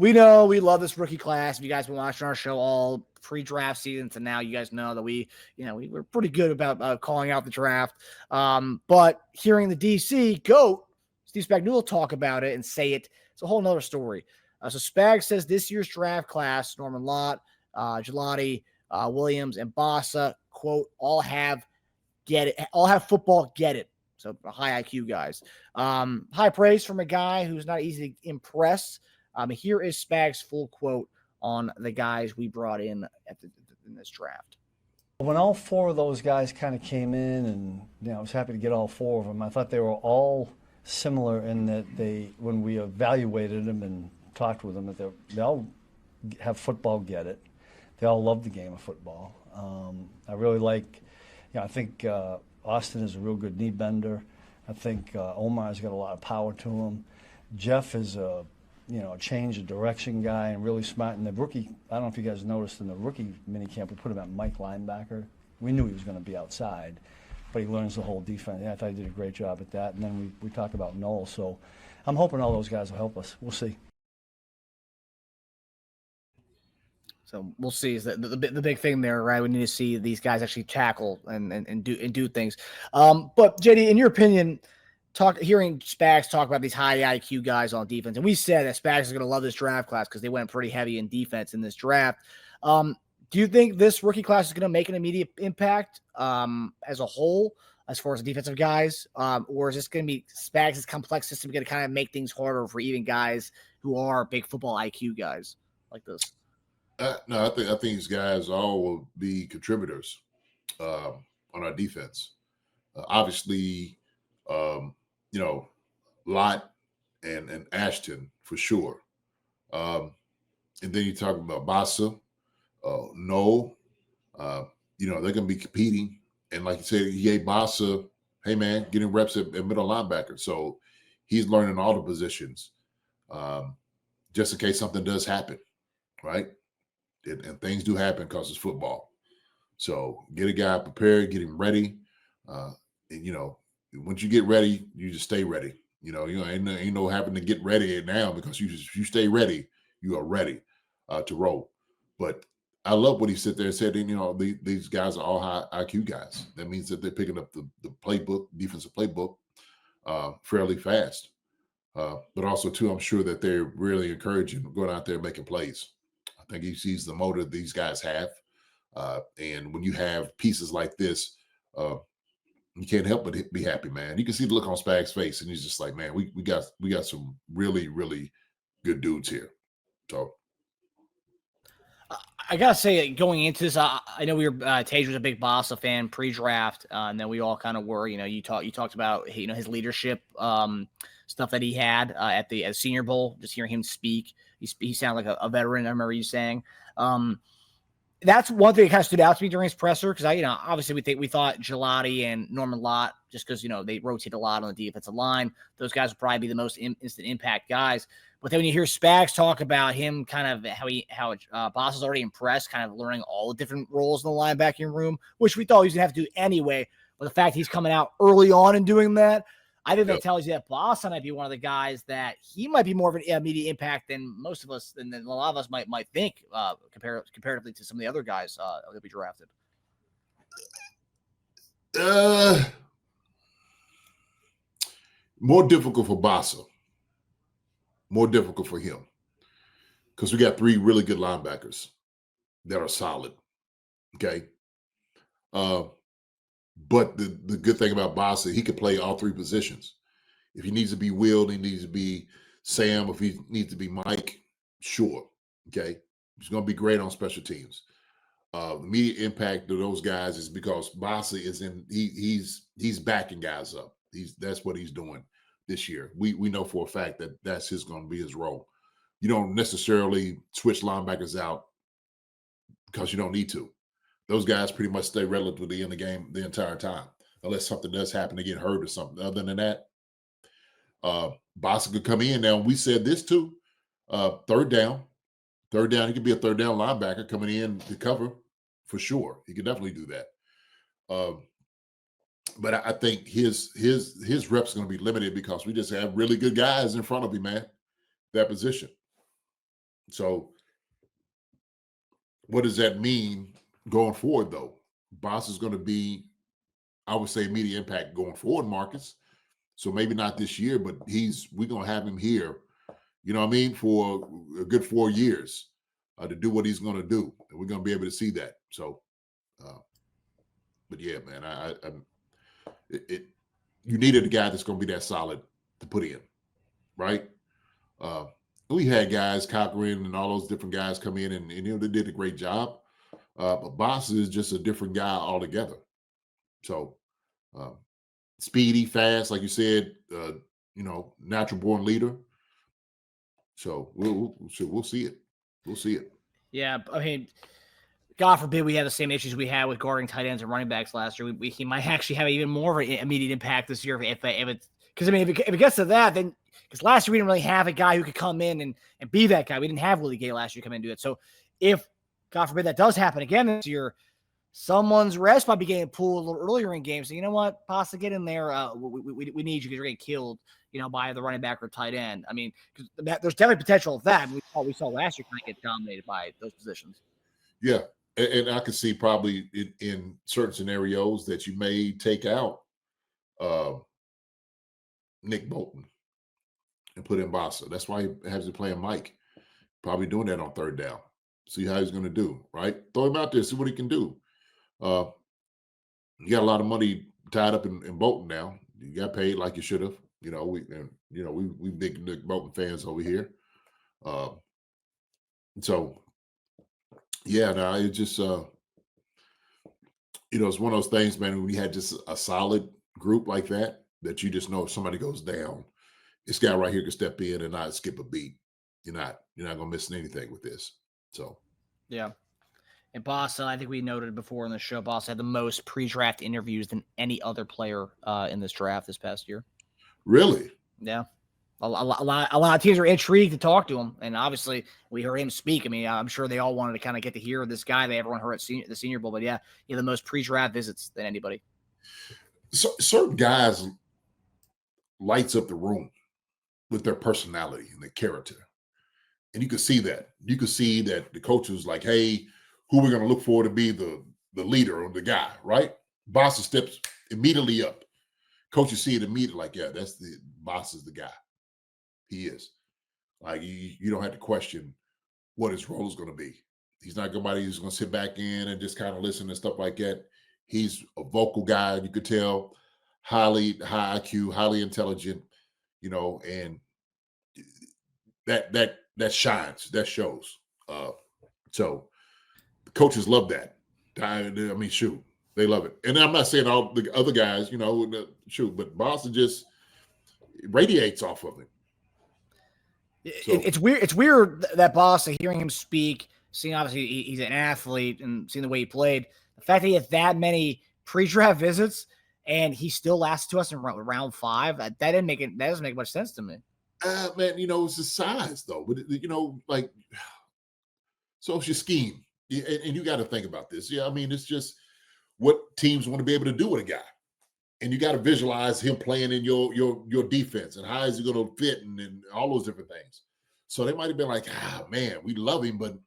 we know we love this rookie class. If you guys been watching our show all pre-draft season to now, you guys know that we're pretty good about calling out the draft. But hearing the DC GOAT, Steve Spagnuolo, talk about it and say it's a whole nother story. So Spags says this year's draft class, Norman-Lott, Gillotte, Williams, and Bassa, quote, all have football, get it. So high IQ guys. High praise from a guy who's not easy to impress. Here is Spags' full quote on the guys we brought in in this draft. When all four of those guys kind of came in, and I was happy to get all four of them. I thought they were all similar in that when we evaluated them and talked with them, that they all have football, get it. They all love the game of football. I really like, I think Austin is a real good knee bender. I think Omar's got a lot of power to him. Jeff is a change of direction guy and really smart. And the rookie, I don't know if you guys noticed in the rookie minicamp, we put him at Mike linebacker. We knew he was going to be outside, but he learns the whole defense. Yeah, I thought he did a great job at that. And then we talked about Nohl. So I'm hoping all those guys will help us. We'll see. So we'll see. Is the big thing there, right? We need to see these guys actually tackle and do things. But JD, in your opinion, hearing Spags talk about these high IQ guys on defense, and we said that Spags is going to love this draft class because they went pretty heavy in defense in this draft. Do you think this rookie class is going to make an immediate impact as a whole, as far as the defensive guys, or is this going to be Spags' complex system going to kind of make things harder for even guys who are big football IQ guys like this? No, I think these guys all will be contributors on our defense. Obviously, Lott and Ashton for sure. And then you talk about Bassa, Nohl. They're going to be competing. And like you said, he gave Bassa, hey, man, getting reps at middle linebacker. So he's learning all the positions just in case something does happen, right? And things do happen because it's football. So get a guy prepared, get him ready. And, once you get ready, you just stay ready. Ain't no having to get ready now because you stay ready, you are ready to roll. But I love what he said there and said, these guys are all high IQ guys. That means that they're picking up the playbook, defensive playbook, fairly fast. But also, too, I'm sure that they're really encouraging going out there and making plays. I think he sees the motive these guys have. And when you have pieces like this, you can't help but be happy, man. You can see the look on Spags' face, and he's just like, man, we got some really, really good dudes here. So I gotta say, going into this, I know Tage was a big Bassa fan pre-draft, and then we all kind of were. You talked about his leadership stuff that he had at the Senior Bowl. Just hearing him speak, he sounded like a veteran. I remember you saying. That's one thing that kind of stood out to me during his presser because obviously we thought Gillotte and Norman-Lott, just because they rotate a lot on the defensive line, those guys would probably be the most instant impact guys. But then when you hear Spags talk about him, kind of how Boss is already impressed, kind of learning all the different roles in the linebacking room, which we thought he was gonna have to do anyway. But the fact he's coming out early on and doing that, I think that tells you that Bassa might be one of the guys that he might be more of an immediate impact than most of us, than a lot of us might think, comparatively to some of the other guys that we drafted. More difficult for Bassa. More difficult for him because we got three really good linebackers that are solid. Okay. But the good thing about Bassa, he can play all three positions. If he needs to be Will, he needs to be Sam. If he needs to be Mike, sure. Okay. He's going to be great on special teams. The immediate impact of those guys is because Bassa is he's backing guys up. That's what he's doing this year. We know for a fact that that's going to be his role. You don't necessarily switch linebackers out because you don't need to. Those guys pretty much stay relatively in the game the entire time, unless something does happen to get hurt or something. Other than that, Bassa could come in. Now, we said this too, third down, he could be a third down linebacker coming in to cover for sure. He could definitely do that. But I think his reps are going to be limited because we just have really good guys in front of him, man, that position. So what does that mean going forward, though? Boss is going to be, I would say, immediate impact going forward, Marcus. So maybe not this year, but we're going to have him here, you know what I mean, for a good 4 years to do what he's going to do. And we're going to be able to see that. So, but yeah, man, you needed a guy that's going to be that solid to put in, right? We had guys, Cochran and all those different guys come in and they did a great job. But Bassa is just a different guy altogether. So speedy, fast, like you said, natural born leader. So we'll see it. We'll see it. Yeah, I mean, God forbid we have the same issues we had with guarding tight ends and running backs last year. He might actually have even more of an immediate impact this year if it's because I mean if it gets to that, then because last year we didn't really have a guy who could come in and be that guy. We didn't have Willie Gay last year come in and do it. So if God forbid that does happen again this year, someone's rest might be getting pulled a little earlier in games. So you know what, Pasta, get in there. We need you because you're getting killed, by the running back or tight end. I mean, there's definitely potential of that. We saw last year kind of get dominated by those positions. Yeah, and I could see probably in certain scenarios that you may take out Nick Bolton and put in Bassa. That's why he has to play Mike. Probably doing that on third down. See how he's going to do, right? Throw him out there, see what he can do. You got a lot of money tied up in Bolton now. You got paid like you should have. We big Nick Bolton fans over here. So yeah, no, it's just it's one of those things, man. When you had just a solid group like that you just know if somebody goes down, this guy right here can step in and not skip a beat. You're not gonna miss anything with this. So yeah. And Bassa, I think we noted before in the show, Bassa had the most pre-draft interviews than any other player in this draft this past year. Really? Yeah. A lot of teams are intrigued to talk to him, and obviously we heard him speak. I mean, I'm sure they all wanted to kind of get to hear this guy that everyone heard at the Senior Bowl. But yeah, he had the most pre-draft visits than anybody. So certain guys lights up the room with their personality and their character, and you could see that. You could see that the coach was like, "Hey, who we're going to look for to be the leader or the guy?" Right? Bassa steps immediately up. Coaches see it immediately, like, "Yeah, that's the boss is the guy." He is. Like you don't have to question what his role is going to be. He's not somebody who's going to sit back in and just kind of listen and stuff like that. He's a vocal guy. You could tell, high IQ, highly intelligent, and that shines, that shows. So the coaches love that. I mean, shoot, they love it. And I'm not saying all the other guys, shoot, but Boston just radiates off of him. So, it's weird. It's weird that Bassa, hearing him speak, seeing obviously he's an athlete and seeing the way he played, the fact that he has that many pre-draft visits and he still lasted to us in round 5, that doesn't make much sense to me. Man, it's the size though, but so it's your scheme, and you got to think about this. Yeah, I mean, it's just what teams want to be able to do with a guy. And you got to visualize him playing in your defense and how is he going to fit and all those different things. So they might have been like, man, we love him, but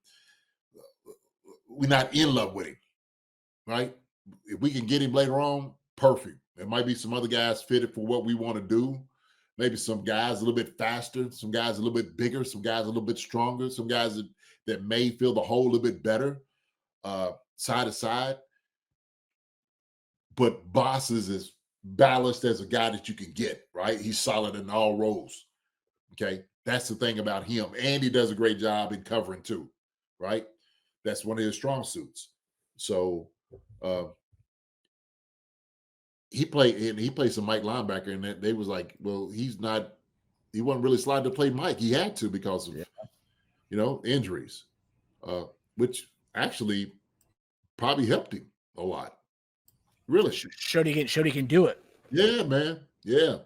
we're not in love with him, right? If we can get him later on, perfect. There might be some other guys fitted for what we want to do. Maybe some guys a little bit faster, some guys a little bit bigger, some guys a little bit stronger, some guys that may feel the hole a little bit better side to side. But Boss is as balanced as a guy that you can get, right? He's solid in all roles. Okay. That's the thing about him. And he does a great job in covering too, right? That's one of his strong suits. So he played some Mike linebacker, and they was like, well, he wasn't really sliding to play Mike. He had to because of injuries, which actually probably helped him a lot. Really showed he can do it. Yeah, man. Yeah.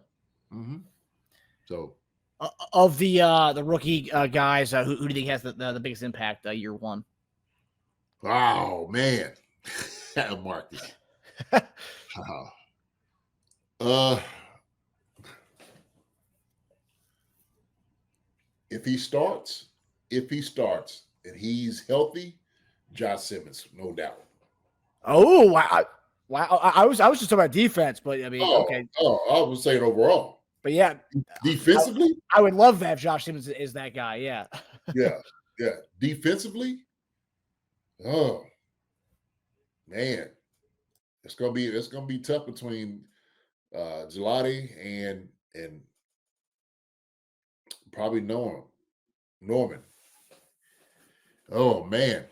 Mm-hmm. So, of the rookie guys, who do you think has the biggest impact year 1? Oh man, Marcus. If he starts, if he starts and he's healthy, Josh Simmons, no doubt. Oh, wow. Wow. I was just talking about defense, but I mean, okay. I was saying overall. But yeah, defensively, I would love that if Josh Simmons is that guy. Yeah. yeah. Defensively, oh man, it's gonna be tough between Gillotte and probably Norman. Oh man,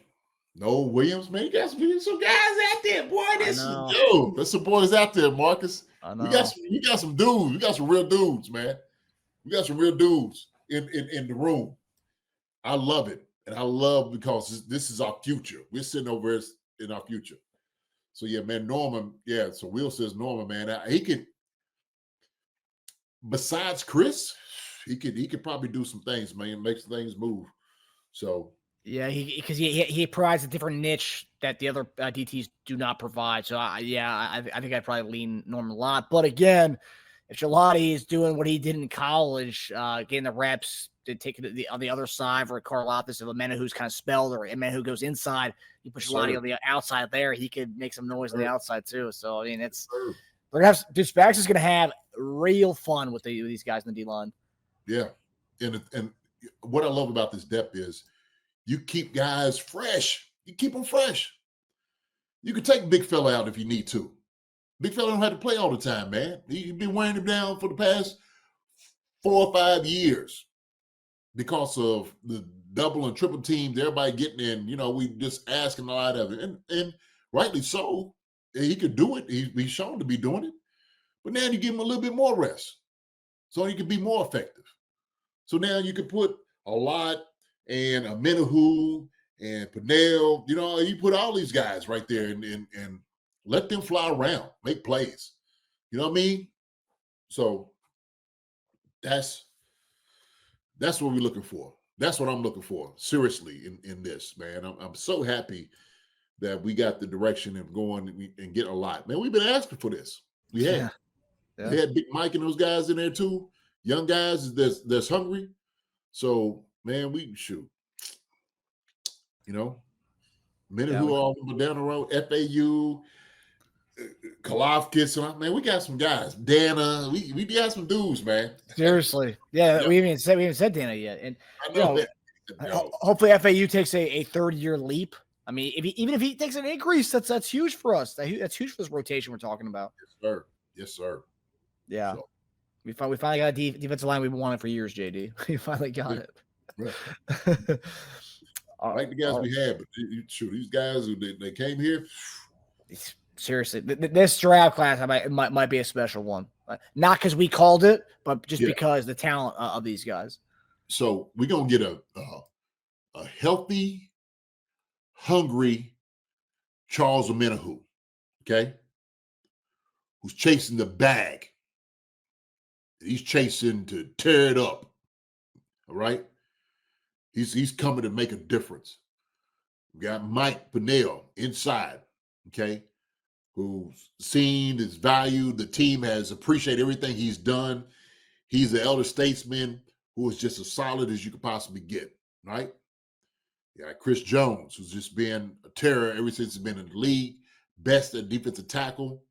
Nohl Williams, man, you got some guys out there, boy. That's some boys out there, Marcus. I know. You got some dudes. You got some real dudes, man. We got some real dudes in the room. I love it, and I love because this is our future. We're sitting over in our future. So yeah, man, Norman. Yeah, so Will says Norman, man, he could. Besides Chris, he could probably do some things, man. Makes things move. So yeah, because he provides a different niche that the other DTs do not provide. So I think I'd probably lean Norman-Lott. But again, if Gillotte is doing what he did in college, getting the reps, to take it on the other side for a Karlaftis of a man who's kind of spelled or a man who goes inside, you put Gillotte on the outside there, he could make some noise on the outside too. So I mean, we're gonna have Spags is gonna have real fun with these guys in the D line. Yeah, and what I love about this depth is you keep guys fresh. You keep them fresh. You can take big fella out if you need to. Big fella don't have to play all the time, man. You've been wearing him down for the past 4 or 5 years because of the double and triple teams, everybody getting in. You know, we just asking a lot of it, and rightly so. He could do it. He's shown to be doing it. But now you give him a little bit more rest, so he can be more effective. So now you can put a lot and a Menahu and Pernell. You know, you put all these guys right there and let them fly around, make plays. You know what I mean? So that's what we're looking for. That's what I'm looking for, seriously, in this, man. I'm so happy that we got the direction of going and get a lot. Man, we've been asking for this. We had Big Mike and those guys in there too. Young guys that's hungry. So, man, we shoot. You know, Menahu all down the road, FAU, Kalafkis, man, we got some guys. Dana, we got some dudes, man. Seriously, yeah. We haven't said Dana yet, and hopefully FAU takes a third-year leap. I mean, even if he takes an increase, that's huge for us. That's huge for this rotation we're talking about. Yes, sir. Yeah, so, we finally got a defensive line we've been wanting for years, JD. We finally got it. Right. I like the guys we had, but shoot, these guys they came here. Seriously, this draft class might be a special one. Not because we called it, but just because the talent of these guys. So we're gonna get a healthy, hungry Charles Menahu, okay, who's chasing the bag. He's chasing to tear it up. All right, he's coming to make a difference. We got Mike Pernell inside, okay, who's seen his value. The team has appreciated everything he's done. He's the elder statesman who is just as solid as you could possibly get, right? You got Chris Jones, who's just been a terror ever since he's been in the league, best at defensive tackle.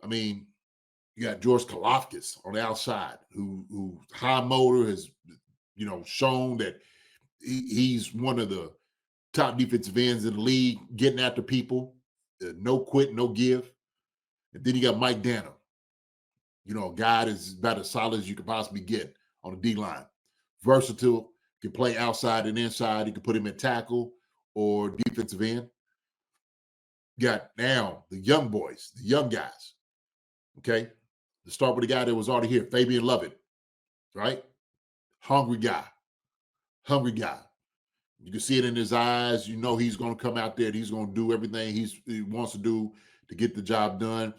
I mean, you got George Kalafkis on the outside, who high motor has, shown that he's one of the top defensive ends in the league, getting after people, no quit, no give. And then you got Mike Dana, a guy that's about as solid as you could possibly get on the D line. Versatile, can play outside and inside. You can put him at tackle or defensive end. You got now the young boys, the young guys. Okay. Let's start with the guy that was already here, Fabian Lovett, right? Hungry guy. You can see it in his eyes. You know he's going to come out there and he's going to do everything he wants to do to get the job done.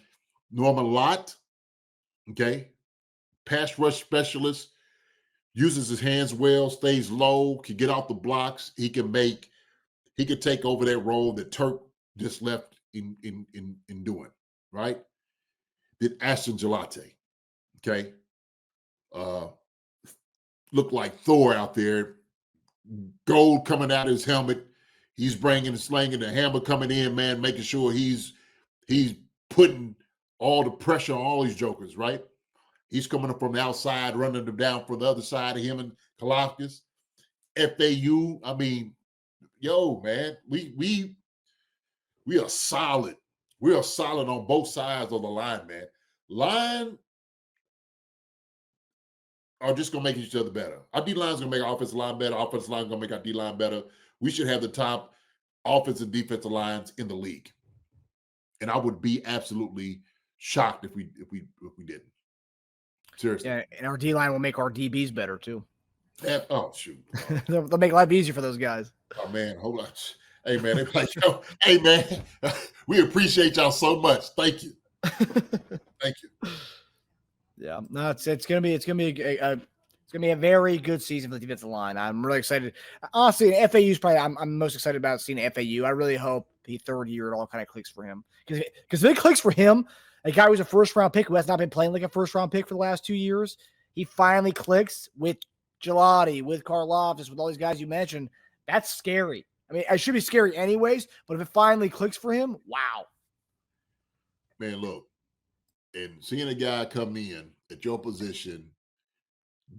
Norman-Lott, okay, pass rush specialist, uses his hands well, stays low, can get off the blocks. He can take over that role that Turk just left in doing, right? Then Ashton Gillotte, okay, looked like Thor out there. gold coming out of his helmet. He's bringing and slanging the hammer coming in, man, making sure he's putting all the pressure on all these jokers, right? He's coming up from the outside, running them down from the other side of him and Kalafkas. FAU, I mean, yo, man, we are solid. We are solid on both sides of the line, man. Line are just going to make each other better. Our D-line is going to make our offensive line better. Offensive line is going to make our D-line better. We should have the top offensive and defensive lines in the league. And I would be absolutely shocked if we didn't. Seriously. Yeah, and our D-line will make our DBs better too. Oh, shoot. They'll make life easier for those guys. Oh, man, hold on. Hey, man, they're like, yo, hey, man, we appreciate y'all so much. Thank you. Thank you. Yeah, no, it's gonna be a very good season for the defensive line. I'm really excited. Honestly, FAU's probably I'm most excited about seeing FAU. I really hope the third year it all kind of clicks for him, because if it clicks for him, a guy who's a first round pick who has not been playing like a first round pick for the last 2 years, he finally clicks with Gillotte, with Karlaftis, with all these guys you mentioned. That's scary. I mean, it should be scary anyways, but if it finally clicks for him, wow. Man, look, and seeing a guy come in at your position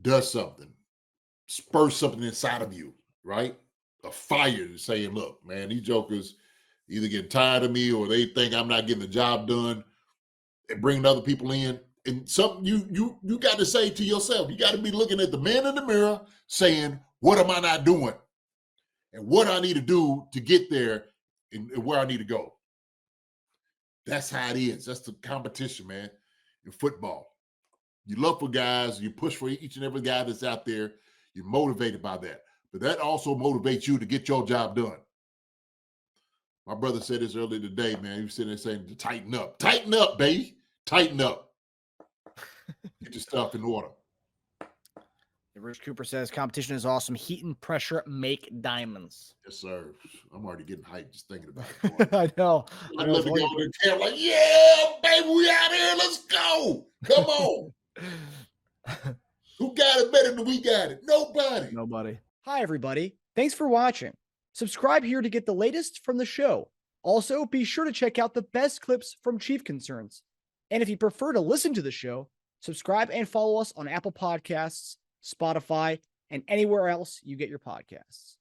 does something, spurs something inside of you, right? A fire saying, look, man, these jokers either get tired of me or they think I'm not getting the job done and bringing other people in. And something you got to say to yourself, you got to be looking at the man in the mirror saying, what am I not doing? And what I need to do to get there and where I need to go. That's how it is. That's the competition, man, in football. You love for guys. You push for each and every guy that's out there. You're motivated by that. But that also motivates you to get your job done. My brother said this earlier today, man. He was sitting there saying, to tighten up. Tighten up, baby. Tighten up. Get your stuff in order. Rich Cooper says competition is awesome. Heat and pressure make diamonds. Yes, sir. I'm already getting hyped just thinking about it. I know. I love to go to the camp like, yeah, baby, we out here. Let's go. Come on. Who got it better than we got it? Nobody. Hi, everybody. Thanks for watching. Subscribe here to get the latest from the show. Also, be sure to check out the best clips from Chief Concerns. And if you prefer to listen to the show, subscribe and follow us on Apple Podcasts, Spotify, and anywhere else you get your podcasts.